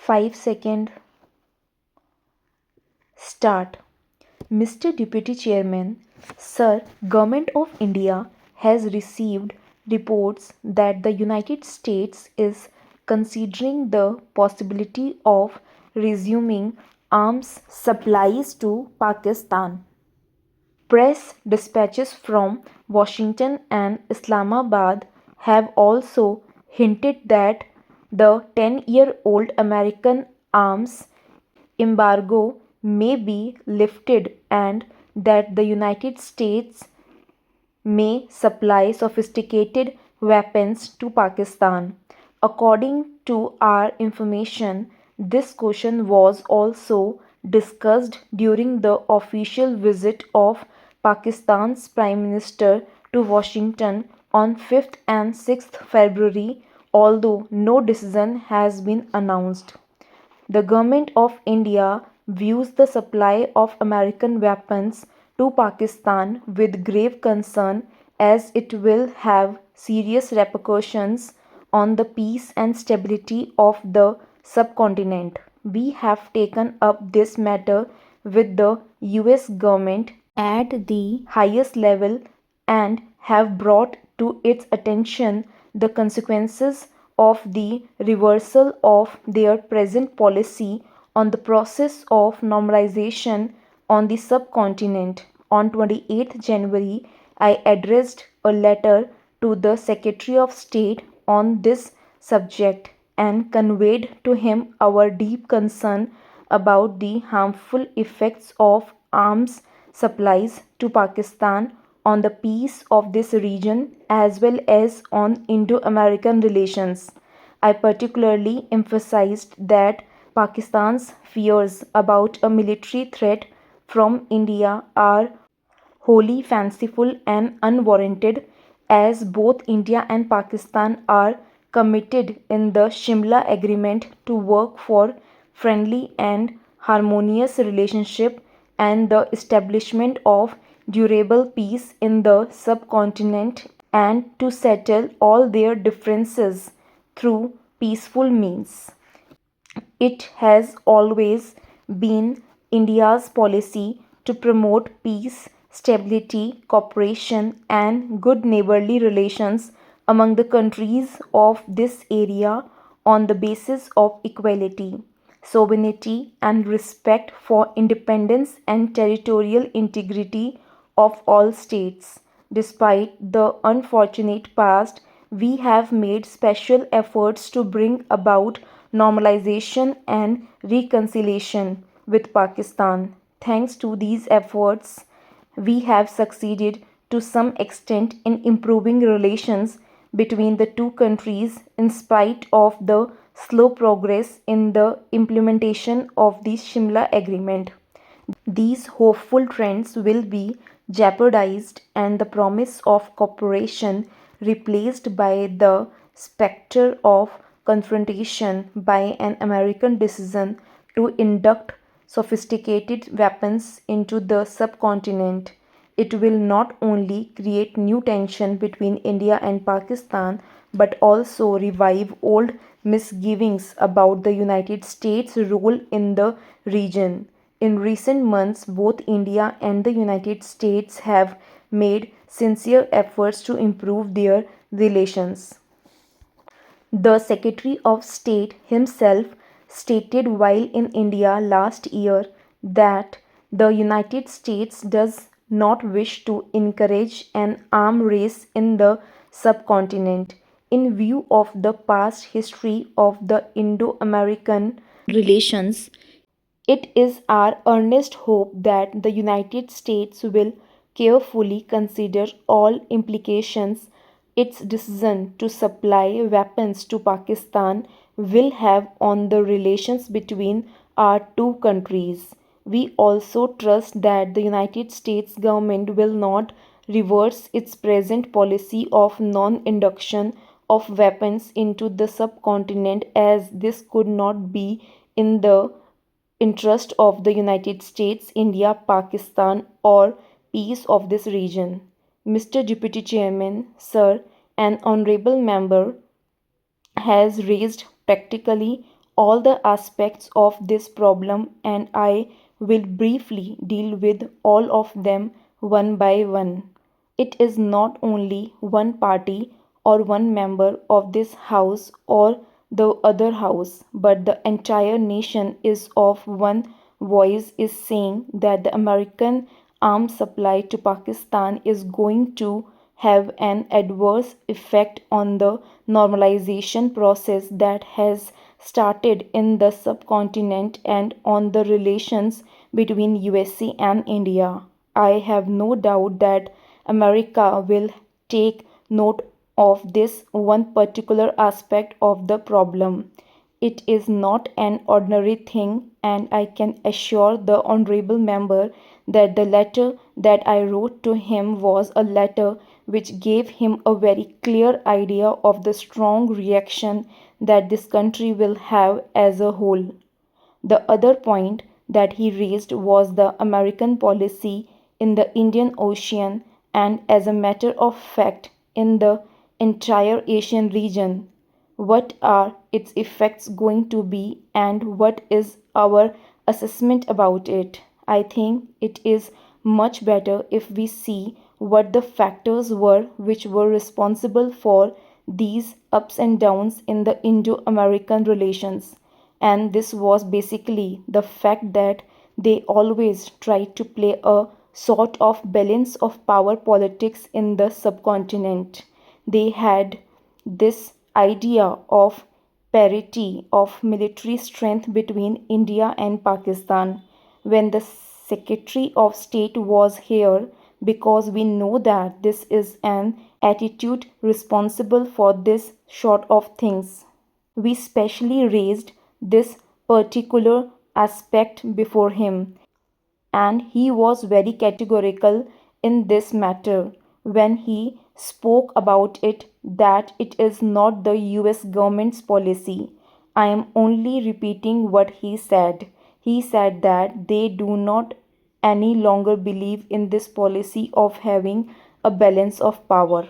5 second. Start. Mr. Deputy Chairman, Sir, Government of India has received reports that the United States is considering the possibility of resuming arms supplies to Pakistan. Press dispatches from Washington and Islamabad have also hinted that the 10-year-old American arms embargo may be lifted and that the United States may supply sophisticated weapons to Pakistan. According to our information, this question was also discussed during the official visit of Pakistan's Prime Minister to Washington on 5th and 6th February, although no decision has been announced. The Government of India views the supply of American weapons to Pakistan with grave concern as it will have serious repercussions on the peace and stability of the subcontinent. We have taken up this matter with the US government at the highest level and have brought to its attention the consequences of the reversal of their present policy on the process of normalization on the subcontinent. On 28th January, I addressed a letter to the Secretary of State on this subject and conveyed to him our deep concern about the harmful effects of arms supplies to Pakistan on the peace of this region as well as on Indo American relations. I particularly emphasized that Pakistan's fears about a military threat from India are wholly fanciful and unwarranted, as both India and Pakistan are committed in the Shimla Agreement to work for friendly and harmonious relationship and the establishment of durable peace in the subcontinent and to settle all their differences through peaceful means. It has always been India's policy to promote peace, stability, cooperation, and good neighborly relations among the countries of this area on the basis of equality, sovereignty, and respect for independence and territorial integrity of all states. Despite the unfortunate past, we have made special efforts to bring about normalization and reconciliation with Pakistan. Thanks to these efforts, we have succeeded to some extent in improving relations between the two countries in spite of the slow progress in the implementation of the Shimla Agreement. These hopeful trends will be jeopardized and the promise of cooperation replaced by the specter of confrontation by an American decision to induct sophisticated weapons into the subcontinent. It will not only create new tension between India and Pakistan but also revive old misgivings about the United States' role in the region. In recent months, both India and the United States have made sincere efforts to improve their relations. The Secretary of State himself stated while in India last year that the United States does not wish to encourage an arms race in the subcontinent. In view of the past history of the Indo American relations, it is our earnest hope that the United States will carefully consider all implications its decision to supply weapons to Pakistan will have on the relations between our two countries. We also trust that the United States government will not reverse its present policy of non-induction of weapons into the subcontinent, as this could not be in the interest of the United States, India, Pakistan, or peace of this region. Mr. Deputy Chairman, Sir, an honorable member has raised practically all the aspects of this problem, and I will briefly deal with all of them one by one. It is not only one party or one member of this house or the other house, but the entire nation is of one voice is saying that the American arms supply to Pakistan is going to have an adverse effect on the normalization process that has started in the subcontinent and on the relations between USA and India. I have no doubt that America will take note of this one particular aspect of the problem. It is not an ordinary thing, and I can assure the honorable member that the letter that I wrote to him was a letter which gave him a very clear idea of the strong reaction that this country will have as a whole. The other point that he raised was the American policy in the Indian Ocean and, as a matter of fact, in the entire Asian region. What are its effects going to be, and what is our assessment about it? I think it is much better if we see what the factors were which were responsible for these ups and downs in the Indo American relations. And this was basically the fact that they always tried to play a sort of balance of power politics in the subcontinent. They had this idea of parity of military strength between India and Pakistan. When the Secretary of State was here, because we know that this is an attitude responsible for this sort of things. We specially raised this particular aspect before him, and he was very categorical in this matter when he spoke about it that it is not the US government's policy. I am only repeating what he said. He said that they do not any longer believe in this policy of having a balance of power.